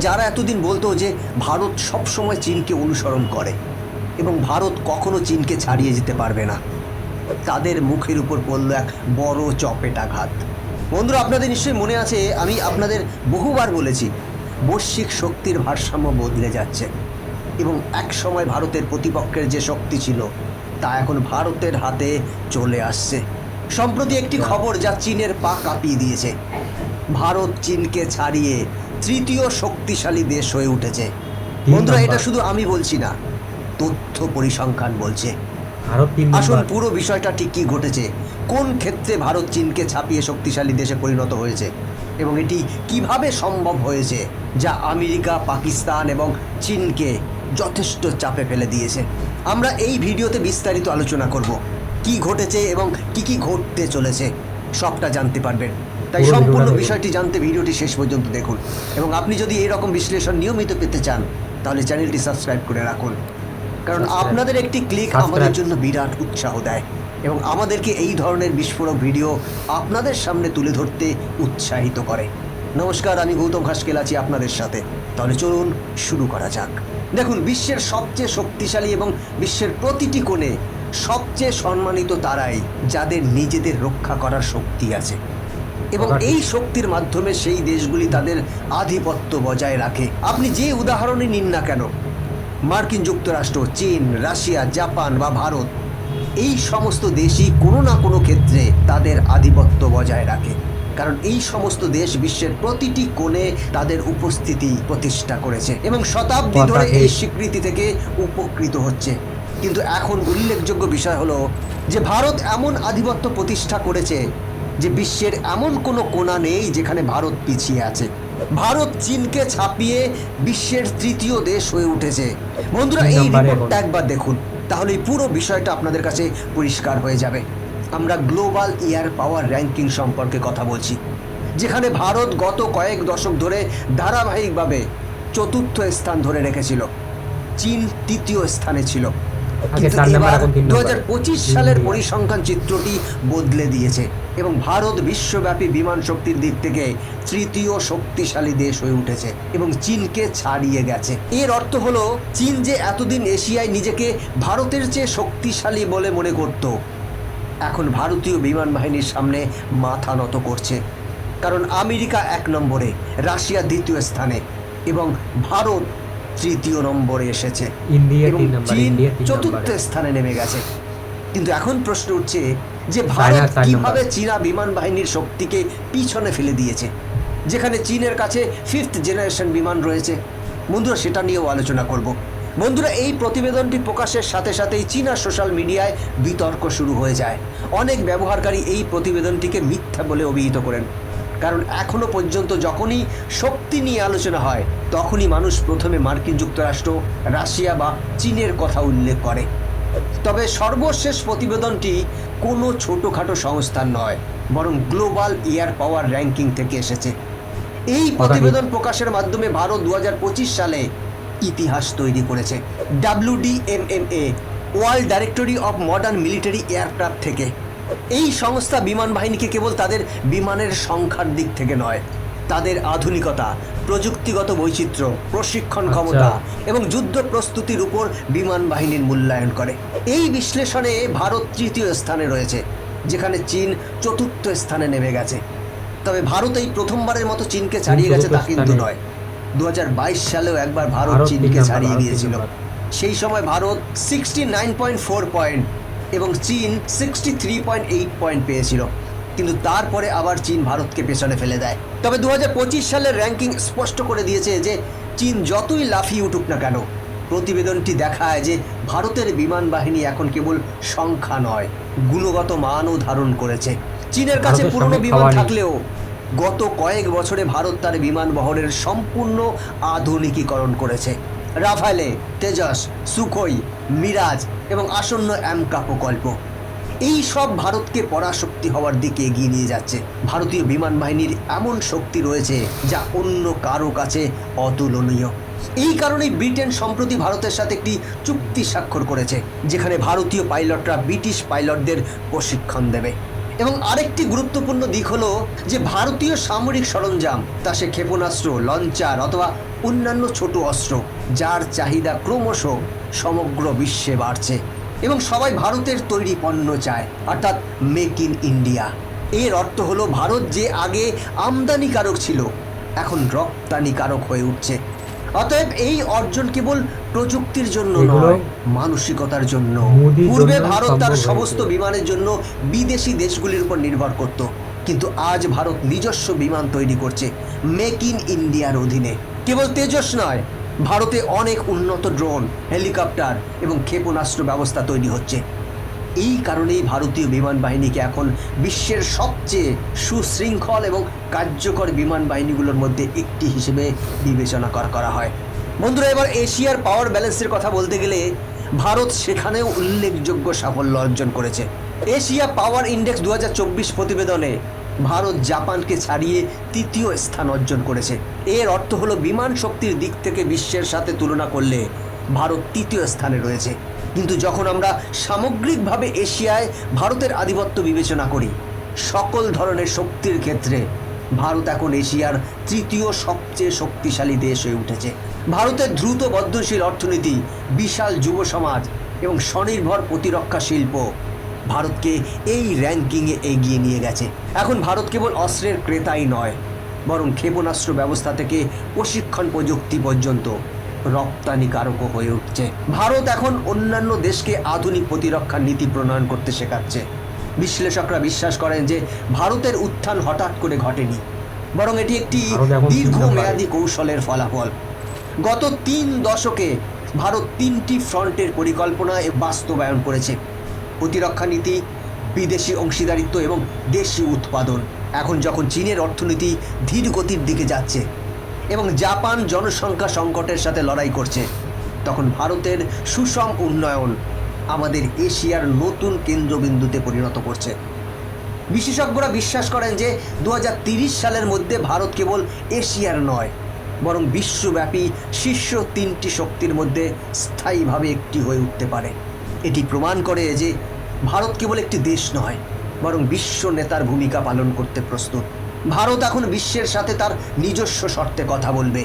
যারা এতদিন বলতো যে ভারত সবসময় চীনকে অনুসরণ করে এবং ভারত কখনো চীনকে ছাড়িয়ে যেতে পারবে না, তাদের মুখের উপর পড়ল এক বড় চপেটাঘাত। বন্ধুরা, আপনাদের নিশ্চয়ই মনে আছে আমি আপনাদের বহুবার বলেছি বৈশ্বিক শক্তির ভারসাম্য বদলে যাচ্ছে এবং এক সময় ভারতের প্রতিপক্ষের যে শক্তি ছিল তা এখন ভারতের হাতে চলে আসছে। সম্প্রতি একটি খবর যা চীনের পা কাঁপিয়ে দিয়েছে। ভারত চীনকে ছাড়িয়ে তৃতীয় শক্তিশালী দেশ হয়ে উঠেছে। বন্ধুরা, এটা শুধু আমি বলছি না, তথ্য পরিসংখ্যান বলছে। আসুন পুরো বিষয়টা ঠিক কী ঘটেছে, কোন ক্ষেত্রে ভারত চীনকে ছাপিয়ে শক্তিশালী দেশে পরিণত হয়েছে এবং এটি কিভাবে সম্ভব হয়েছে, যা আমেরিকা, পাকিস্তান এবং চীনকে যথেষ্ট চাপে ফেলে দিয়েছে। আমরা এই ভিডিওতে বিস্তারিত আলোচনা করব কি ঘটেছে এবং কি ঘটতে চলেছে, সবটা জানতে পারবেন। তাই সম্পূর্ণ বিষয়টি জানতে ভিডিওটি শেষ পর্যন্ত দেখুন এবং আপনি যদি এরকম বিশ্লেষণ নিয়মিত পেতে চান তাহলে চ্যানেলটি সাবস্ক্রাইব করে রাখুন, কারণ আপনাদের একটি ক্লিক আমাদের জন্য বিরাট উৎসাহ দেয় এবং আমাদেরকে এই ধরনের বিস্ফোরক ভিডিও আপনাদের সামনে তুলে ধরতে উৎসাহিত করে। নমস্কার, আমি গৌতম খাসকেল আছি আপনাদের সাথে। তাহলে চলুন শুরু করা যাক। দেখুন, বিশ্বের সবচেয়ে শক্তিশালী এবং বিশ্বের প্রতিটি কোণে সবচেয়ে সম্মানিত তারাই যাদের নিজেদের রক্ষা করার শক্তি আছে এবং এই শক্তির মাধ্যমে সেই দেশগুলি তাদের আধিপত্য বজায় রাখে। আপনি যে উদাহরণই নিন না কেন, মার্কিন যুক্তরাষ্ট্র, চীন, রাশিয়া, জাপান বা ভারত, এই সমস্ত দেশই কোনো না কোনো ক্ষেত্রে তাদের আধিপত্য বজায় রাখে, কারণ এই সমস্ত দেশ বিশ্বের প্রতিটি কোণে তাদের উপস্থিতি প্রতিষ্ঠা করেছে এবং শতাব্দী ধরে এই স্বীকৃতি থেকে উপকৃত হচ্ছে। কিন্তু এখন উল্লেখযোগ্য বিষয় হলো যে ভারত এমন আধিপত্য প্রতিষ্ঠা করেছে যে বিশ্বের এমন কোনো কোণা নেই যেখানে ভারত পিছিয়ে আছে। ভারত চীনকে ছাপিয়ে বিশ্বের তৃতীয় দেশ হয়ে উঠেছে। বন্ধুরা, এই রিপোর্টটা একবার দেখুন, তাহলে এই পুরো বিষয়টা আপনাদের কাছে পরিষ্কার হয়ে যাবে। আমরা গ্লোবাল এয়ার পাওয়ার র্যাঙ্কিং সম্পর্কে কথা বলছি, যেখানে ভারত গত কয়েক দশক ধরে ধারাবাহিকভাবে চতুর্থ স্থান ধরে রেখেছিল। চীন তৃতীয় স্থানে ছিল, কিন্তু এবার 2025 সালের পরিসংখ্যান চিত্রটি বদলে দিয়েছে এবং ভারত বিশ্বব্যাপী বিমান শক্তির দিক থেকে তৃতীয় শক্তিশালী দেশ হয়ে উঠেছে এবং চীনকে ছাড়িয়ে গেছে। এর অর্থ হলো চীন যে এতদিন এশিয়ায় নিজেকে ভারতের চেয়ে শক্তিশালী বলে মনে করত, এখন ভারতীয় বিমান বাহিনীর সামনে মাথা নত করছে, কারণ আমেরিকা 1 নম্বরে, রাশিয়া দ্বিতীয় স্থানে এবং ভারত তৃতীয় নম্বরে এসেছে এবং চীন চতুর্থ স্থানে নেমে গেছে। কিন্তু এখন প্রশ্ন উঠছে যে ভারত কিভাবে চীনা বিমান বাহিনীর শক্তিকে পিছনে ফেলে দিয়েছে, যেখানে চীনের কাছে 5th জেনারেশন বিমান রয়েছে। বন্ধুরা, সেটা নিয়েও আলোচনা করব। বন্ধুরা, এই প্রতিবেদনটি প্রকাশের সাথে সাথেই চীনা সোশ্যাল মিডিয়ায় বিতর্ক শুরু হয়ে যায়। অনেক ব্যবহারকারী এই প্রতিবেদনটিকে মিথ্যা বলে অভিহিত করেন, কারণ এখনও পর্যন্ত যখনই শক্তি নিয়ে আলোচনা হয় তখনই মানুষ প্রথমে মার্কিন যুক্তরাষ্ট্র, রাশিয়া বা চীনের কথা উল্লেখ করে। তবে সর্বশেষ প্রতিবেদনটি কোনো ছোটোখাটো সংস্থান নয়, বরং গ্লোবাল এয়ার পাওয়ার র্যাঙ্কিং থেকে এসেছে। এই প্রতিবেদন প্রকাশের মাধ্যমে ভারত 2025 সালে ইতিহাস তৈরি করেছে WDMMA, world directory of modern military aircraft থেকে। এই সংস্থা বিমান বাহিনীকে কেবল তাদের বিমানের সংখ্যার দিক থেকে নয়, তাদের আধুনিকতা, প্রযুক্তিগত বৈচিত্র্য, প্রশিক্ষণ ক্ষমতা এবং যুদ্ধ প্রস্তুতির উপর বিমান বাহিনীর মূল্যায়ন করে। এই বিশ্লেষণে ভারত তৃতীয় স্থানে রয়েছে, যেখানে চীন চতুর্থ স্থানে নেমে গেছে। তবে ভারত এই প্রথমবারের মতো চীনকে ছাড়িয়ে গেছে তা কিন্তু নয়। 2022 সালেও একবার ভারত চীনকে ছাড়িয়ে গিয়েছিল। সেই সময় ভারত 69.4 পয়েন্ট এবং চীন 63.8 পয়েন্ট পেয়েছিল, কিন্তু তারপরে আবার চীন ভারতকে পেছনে ফেলে দেয়। তবে 2025 সালের র্যাঙ্কিং স্পষ্ট করে দিয়েছে যে চীন যতই লাফিয়ে উঠুক না কেন, প্রতিবেদনটি দেখায় যে ভারতের বিমান বাহিনী এখন কেবল সংখ্যা নয়, গুণগত মানও ধারণ করেছে। চীনের কাছে পুরনো বিমান থাকলেও গত কয়েক বছরে ভারত তার বিমান বহরের সম্পূর্ণ আধুনিকীকরণ করেছে। রাফালে, তেজস, সুখোই, মিরাজ এবং আসন্ন অ্যামকা প্রকল্প, এই সব ভারতকে পরাশক্তি হওয়ার দিকে এগিয়ে নিয়ে যাচ্ছে। ভারতীয় বিমান বাহিনীর এমন শক্তি রয়েছে যা অন্য কারো কাছে অতুলনীয়। এই কারণেই ব্রিটেন সম্প্রতি ভারতের সাথে একটি চুক্তি স্বাক্ষর করেছে, যেখানে ভারতীয় পাইলটরা ব্রিটিশ পাইলটদের প্রশিক্ষণ দেবে এবং আরেকটি গুরুত্বপূর্ণ দিক হলো যে ভারতীয় সামরিক সরঞ্জাম, তা সে ক্ষেপণাস্ত্র, লঞ্চার অথবা অন্যান্য ছোট অস্ত্র, যার চাহিদা ক্রমশ সমগ্র বিশ্বে বাড়ছে এবং সবাই ভারতের তৈরি পণ্য চায়, অর্থাৎ মেক ইন ইন্ডিয়া। এর অর্থ হলো ভারত যে আগে আমদানিকারক ছিল, এখন রপ্তানিকারক হয়ে উঠছে। অতএব এই অর্জন কেবল প্রযুক্তির জন্য নয়, মানসিকতার জন্য। পূর্বে ভারত তার সমস্ত বিমানের জন্য বিদেশি দেশগুলির উপর নির্ভর করত, কিন্তু আজ ভারত নিজস্ব বিমান তৈরি করছে মেক ইন ইন্ডিয়ার অধীনে। কেবল তেজস নয়, ভারতে অনেক উন্নত ড্রোন, হেলিকপ্টার এবং ক্ষেপণাস্ত্র ব্যবস্থা তৈরি হচ্ছে। এই কারণেই ভারতীয় বিমান বাহিনীকে এখন বিশ্বের সবচেয়ে সুশৃঙ্খল এবং কার্যকর বিমান বাহিনীগুলোর মধ্যে একটি হিসেবে বিবেচনা করা হয়। বন্ধুরা, এবার এশিয়ার পাওয়ার ব্যালেন্সের কথা বলতে গেলে ভারত সেখানেও উল্লেখযোগ্য সাফল্য অর্জন করেছে। এশিয়া পাওয়ার ইন্ডেক্স 2024 প্রতিবেদনে ভারত জাপানকে ছাড়িয়ে তৃতীয় স্থান অর্জন করেছে। এর অর্থ হলো বিমান শক্তির দিক থেকে বিশ্বের সাথে তুলনা করলে ভারত তৃতীয় স্থানে রয়েছে। কিন্তু যখন আমরা সামগ্রিকভাবে এশিয়ায় ভারতের আধিপত্য বিবেচনা করি, সকল ধরনের শক্তির ক্ষেত্রে ভারত এখন এশিয়ার তৃতীয় সবচেয়ে শক্তিশালী দেশ হয়ে উঠেছে। ভারতের দ্রুত বর্ধনশীল অর্থনীতি, বিশাল যুব সমাজ এবং স্বনির্ভর প্রতিরক্ষা শিল্প ভারতকে এই র্যাঙ্কিংয়ে এগিয়ে নিয়ে গেছে। এখন ভারত কেবল অস্ত্রের ক্রেতাই নয়, বরং ক্ষেপণাস্ত্র ব্যবস্থা থেকে প্রশিক্ষণ প্রযুক্তি পর্যন্ত রপ্তানিকারকও হয়ে উঠছে। ভারত এখন অন্যান্য দেশকে আধুনিক প্রতিরক্ষা নীতি প্রণয়ন করতে শেখাচ্ছে। বিশ্লেষকরা বিশ্বাস করেন যে ভারতের উত্থান হঠাৎ করে ঘটেনি, বরং এটি একটি দীর্ঘমেয়াদী কৌশলের ফলাফল। গত 3 দশকে ভারত 3টি ফ্রন্টের পরিকল্পনা বাস্তবায়ন করেছে: প্রতিরক্ষা নীতি, বিদেশি অংশীদারিত্ব এবং দেশি উৎপাদন। এখন যখন চীনের অর্থনীতি ধীর গতির দিকে যাচ্ছে এবং জাপান জনসংখ্যা সংকটের সাথে লড়াই করছে, তখন ভারতের সুষম উন্নয়ন আমাদের এশিয়ার নতুন কেন্দ্রবিন্দুতে পরিণত করছে। বিশেষজ্ঞরা বিশ্বাস করেন যে 2030 সালের মধ্যে ভারত কেবল এশিয়ার নয়, বরং বিশ্বব্যাপী শীর্ষ 3টি শক্তির মধ্যে স্থায়ীভাবে একটি হয়ে উঠতে পারে। এটি প্রমাণ করে যে ভারত কেবল একটি দেশ নয়, বরং বিশ্ব নেতার ভূমিকা পালন করতে প্রস্তুত। ভারত এখন বিশ্বের সাথে তার নিজস্ব শর্তে কথা বলবে।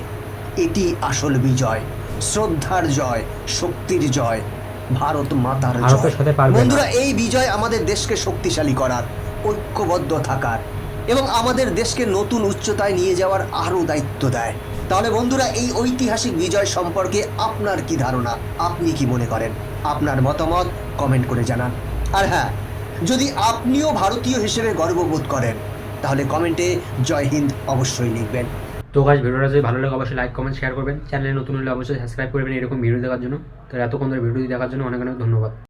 এটি আসল বিজয়, শ্রদ্ধার জয়, শক্তির জয়, ভারত মাতার জয়। বন্ধুরা, এই বিজয় আমাদের দেশকে শক্তিশালী করার, ঐক্যবদ্ধ থাকার এবং আমাদের দেশকে নতুন উচ্চতায় নিয়ে যাওয়ার আরও দায়িত্ব দেয়। তাহলে বন্ধুরা, এই ঐতিহাসিক বিজয় সম্পর্কে আপনার কি ধারণা? আপনি কি মনে করেন? আপনার মতামত কমেন্ট করে জানান। আর হ্যাঁ, যদি আপনিও ভারতীয় হিসেবে গর্ববোধ করেন, তাহলে কমেন্টে জয় হিন্দ অবশ্যই লিখবেন। তো গাইস, ভিডিওটা যদি ভালো লাগে অবশ্যই লাইক, কমেন্ট, শেয়ার করবেন। চ্যানেলে নতুন হলে অবশ্যই সাবস্ক্রাইব করবেন এরকম ভিডিও দেখার জন্য। তো এতক্ষণ ধরে ভিডিও দেখার জন্য অনেক অনেক ধন্যবাদ।